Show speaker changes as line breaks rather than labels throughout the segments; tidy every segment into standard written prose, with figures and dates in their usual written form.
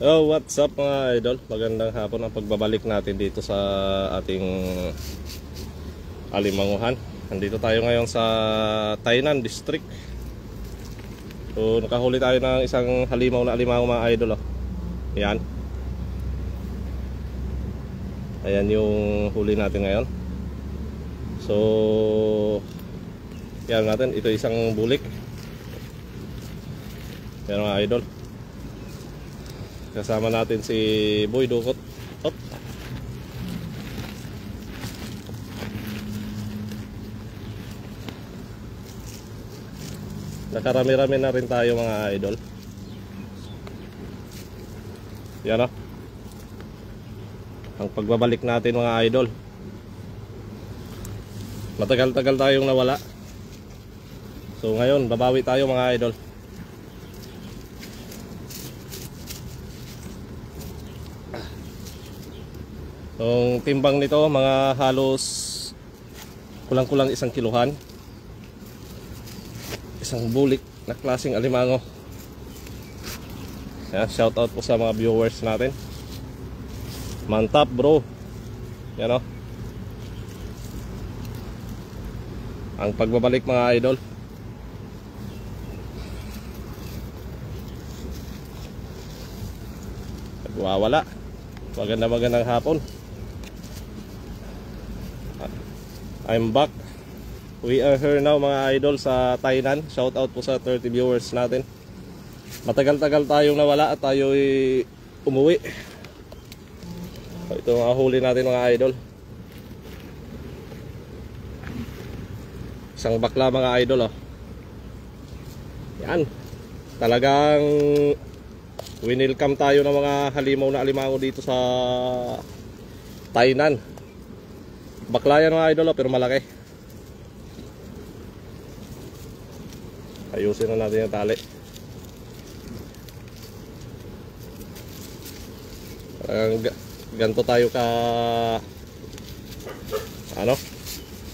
Oh, what's up mga idol? Magandang hapon ang pagbabalik natin dito sa ating alimanguhan. Nandito tayo ngayon sa Tainan District. So, nakahuli tayo ng isang halimaw na alimango mga idol. Oh. Yan. Ayan yung huli natin ngayon. So, yan natin. Ito isang bulik. Yan mga idol. Kasama natin si Boy Dukot. Op. Nakarami-rami na rin tayo mga idol. Yan o. Ang pagbabalik natin mga idol. Matagal-tagal tayong nawala. So ngayon, babawi tayo mga idol. Yung timbang nito mga halos kulang-kulang 1 kiluhan. Isang bulik na klaseng alimango. Yan, shout out po sa mga viewers natin. Mantap bro. Yan o. Ang pagbabalik mga idol. Nagwawala. Magandang hapon. I'm back. We are here now mga idol sa Tainan. Shout out po sa 30 viewers natin. Matagal-tagal tayong nawala at tayo'y umuwi. Ito ang huli natin mga idol. Isang bakla mga idol oh. Yan. Talagang winelcome tayo ng mga halimaw na alimango dito sa Tainan. Bakla yan mga idol pero malaki. Ayusin na natin yung tali. Ganto tayo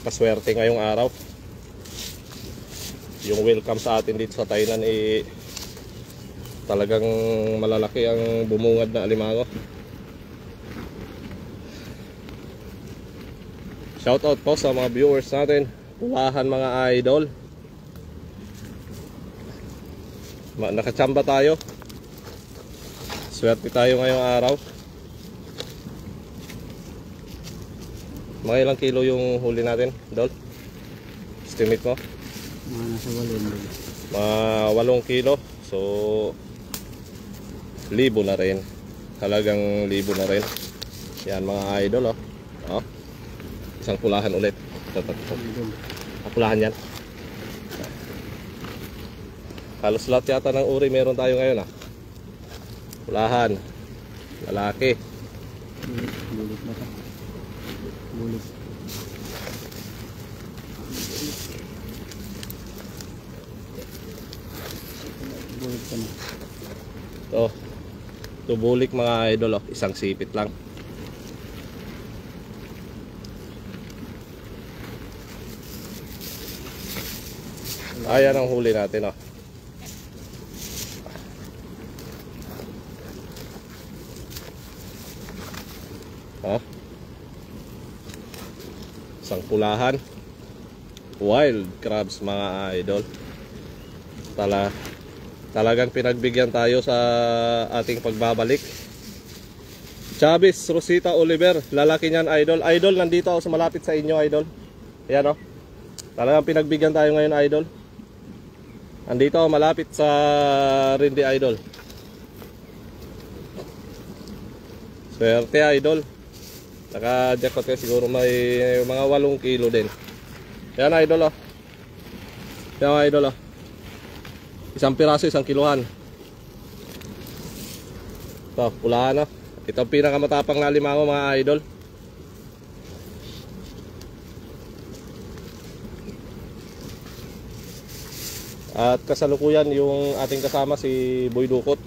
kaswerte ngayong araw. Yung welcome sa atin dito sa Tainan talagang malalaki ang bumungad na alimango. Shout out po sa mga viewers natin. Pulahan mga idol. Nakachamba tayo. Swerte tayo ngayong araw. Mga ilang kilo yung huli natin, Dol? Estimate mo?
Mga nasa 8.
Mga 8 kilo. So, 1,000 na rin. Halagang 1,000 na rin. Yan mga idol oh. Oh. Isang pulahan ulit. Pulahan yan. Halos lahat yata ng uri meron tayo ngayon ah. Pulahan. Lalaki.
Bulit na ito. Bulit. Bulit ka na.
Ito bulik mga idol oh. Isang sipit lang. Ayan ang huli natin oh. Oh. Isang pulahan. Wild crabs mga idol. Talagang pinagbigyan tayo sa ating pagbabalik. Chavez Rosita Oliver, lalaki niyan idol. Idol, nandito ako sa malapit sa inyo idol. Ayan oh. Talagang pinagbigyan tayo ngayon idol. Andito ako malapit sa Rindi idol. Swerte idol. Naka-jackpot ka siguro may mga 8 kilo din. Yan idol oh. Yan idol oh. Isang piraso, 1 kiluhan. Ito, pulahan oh. Ito ang pinakamatapang na alimango mga idol. At kasalukuyan yung ating kasama si Boy Dukot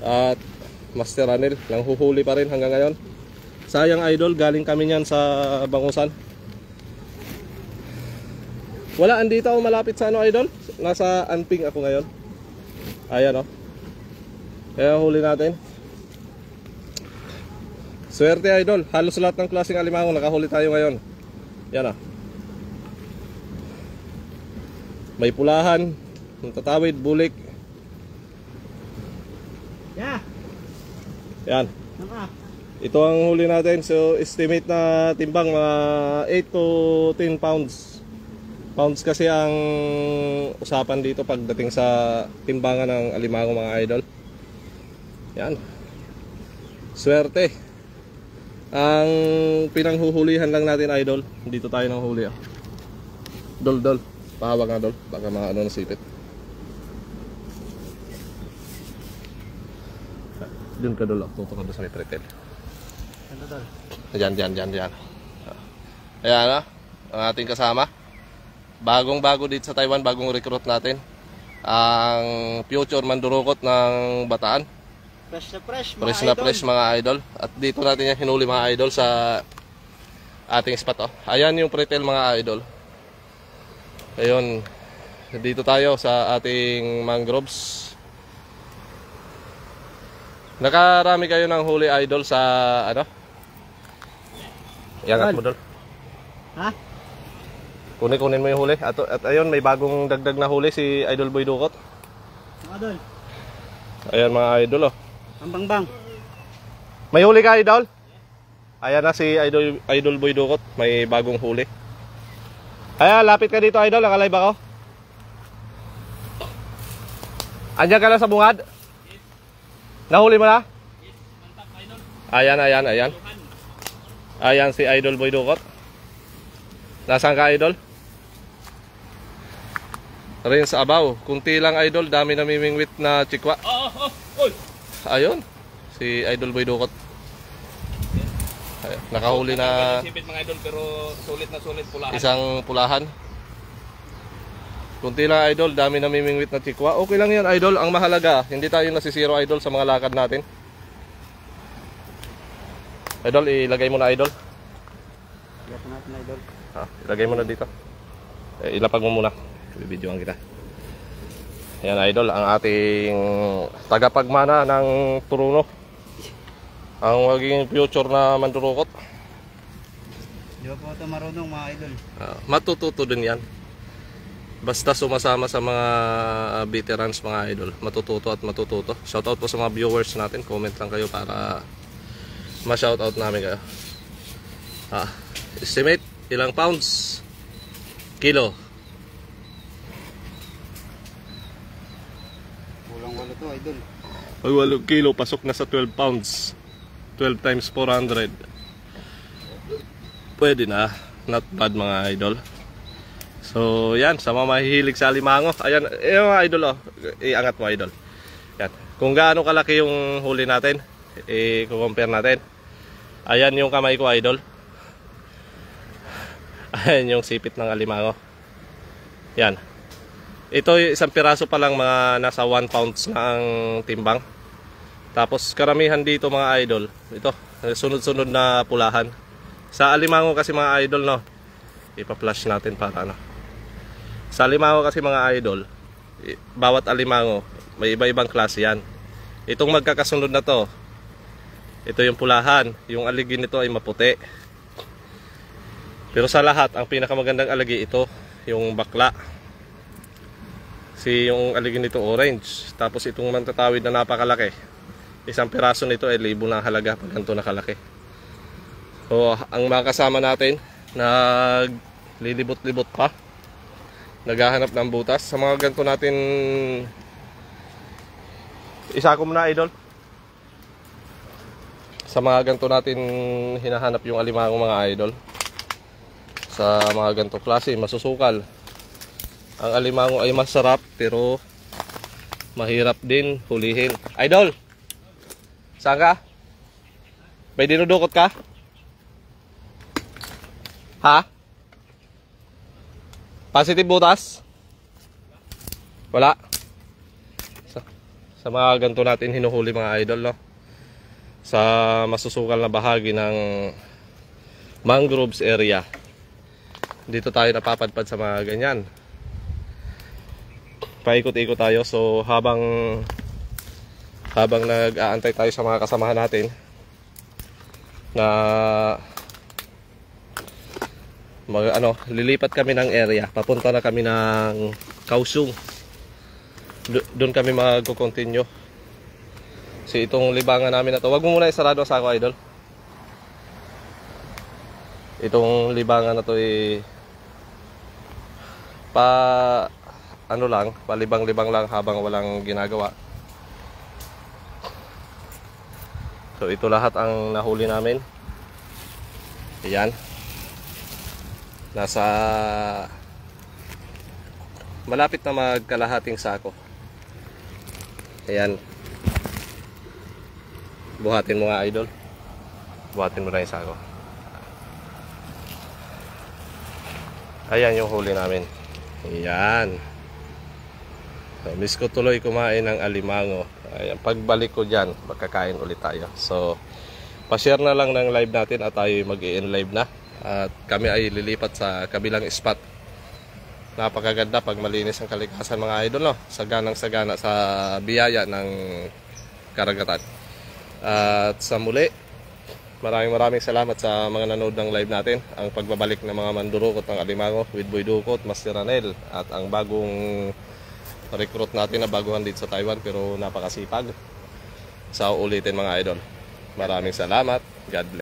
at Master Ranel. Nanghuhuli pa rin hanggang ngayon. Sayang idol, galing kami niyan sa Bangusan. Wala, andito ako malapit sa ano idol. Nasa Anping ako ngayon. Ayan oh. Kaya huli natin. Swerte idol, halos lahat ng klaseng alimango nakahuli tayo ngayon. Yan ah. May pulahan, tatawid, bulik.
Yeah.
Yan.
Naka.
Ito ang huli natin. So estimate na timbang mga 8 to 10 pounds. Pounds kasi ang usapan dito pagdating sa timbangan ng alimango mga idol. Yan. Swerte. Ang pinanghuhulihan lang natin idol, dito tayo nang huli ah. Dol. Pahawak nga dol, baka maano na sipit. Doon ka dol, tutok ka doon sa may pretel.
Ano dol?
Diyan. Ayan ah, ang ating kasama. Bagong-bago dito sa Taiwan, bagong recruit natin. Ang future mandurukot ng Bataan.
Fresh na fresh mga
Fresh
idol.
na fresh mga idol. At dito natin yan hinuli mga idol sa ating spot oh. Ayan yung pretel mga idol. Ayun. Dito tayo sa ating mangroves. Nakarami kayo ng huli idol sa ano? Iangat mo dol.
Ha?
Kunin mo yung huli. At ayun, may bagong dagdag na huli si Idol Boy Dukot.
Mga dol.
Ayan mga idol oh.
Ang bangbang.
May huli ka idol? Ayan na si Idol Boy Dukot. May bagong huli. Ayan, lapit ka dito idol. Nakalive ako. Andiyan ka na sa bungad? Nahuli mo na? Ayan. Ayan si Idol Boy Dukot. Nasaan ka idol? Rin sa abaw. Kunti lang idol. Dami namimingwit na chikwa. Ayun. Si Idol Boy Dukot. Nakahuli na
sipit mga idol pero sulit na sulit pulahan.
isang pulahan. Kunti lang idol. Dami namimingwit na chikwa. Okay lang yan idol. Ang mahalaga, hindi tayo nasisiro idol sa mga lakad natin. Idol, ilagay mo na idol.
Ito natin idol.
Ilagay mo na dito. Ilapag mo muna. Bibidyoan kita. Yan idol, ang ating tagapagmana ng Turuno. Ang magiging future na mandurukot.
Di ba po ito marunong mga idol?
Matututo din yan. Basta sumasama sa mga veterans mga idol. Matututo at matututo. Shoutout po sa mga viewers natin. Comment lang kayo para ma-shoutout namin kayo. Estimate, ilang pounds? Kilo.
Kulang walo to idol.
Ay, 8 kilo. Pasok na sa 12 pounds. 12 times 400. Pwede na. Not bad mga idol. So yan, sa mga mahihilig sa alimango. Ayan, mga idol oh. Iangat mo idol. Yan. Kung gaano kalaki yung huli natin, i-compare natin. Ayan yung kamay ko idol. Ayan yung sipit ng alimango. Yan. Ito isang piraso pa lang mga nasa 1 pounds na ang timbang. Tapos karamihan dito mga idol, ito, sunod-sunod na pulahan. Sa alimango kasi mga idol no, ipa-flash natin para ano. Sa alimango kasi mga idol, bawat alimango may iba-ibang klase yan. Itong magkakasunod na to, ito yung pulahan, yung aligi nito ay maputi. Pero sa lahat, ang pinakamagandang aligi ito, yung bakla. Yung aligi nito orange. Tapos itong mantatawid na napakalaki, isang piraso nito ay 1,000 na halaga pag ganito nakalaki. So ang mga kasama natin naglilibot-libot pa, naghahanap ng butas. Sa mga ganito natin, isa ko muna idol. Sa mga ganito natin hinahanap yung alimango mga idol. Sa mga ganito klase, masusukal. Ang alimango ay masarap pero mahirap din hulihin. Idol! Saan ka? May dinudukot ka? Ha? Positive butas? Wala? Sa mga ganito natin hinuhuli mga idol no? Sa masusukal na bahagi ng mangroves area. Dito tayo napapadpad sa mga ganyan. Paikot-ikot tayo. So habang nag-aantay tayo sa mga kasamahan natin, na lilipat kami ng area. Papunta na kami ng Kaohsiung. Doon kami mag-continue. Kasi itong libangan namin na to, wag mo muna isarado sa ako, idol. Itong libangan na to palibang-libang lang habang walang ginagawa. So ito lahat ang nahuli namin. Ayan. Nasa malapit na magkalahating sako. Ayan. Buhatin mo nga, idol. Buhatin mo na yung sako. Ayan yung huli namin. Ayan. So, miss ko tuloy kumain ng alimango. Ayan, pagbalik ko dyan, magkakain ulit tayo. So, pa-share na lang ng live natin at tayo mag-i-end live na. At kami ay lilipat sa kabilang spot. Napakaganda pag malinis ang kalikasan, mga idol, no? Saganang-sagana sa biyaya ng karagatan. At sa muli, maraming salamat sa mga nanood ng live natin. Ang pagbabalik ng mga mandurukot ng alimango with Boy Dukot, Master Ranel, at ang bagong recruit natin na baguhan dito sa Taiwan pero napakasipag. Sa ulitin, mga idol. Maraming salamat. God bless.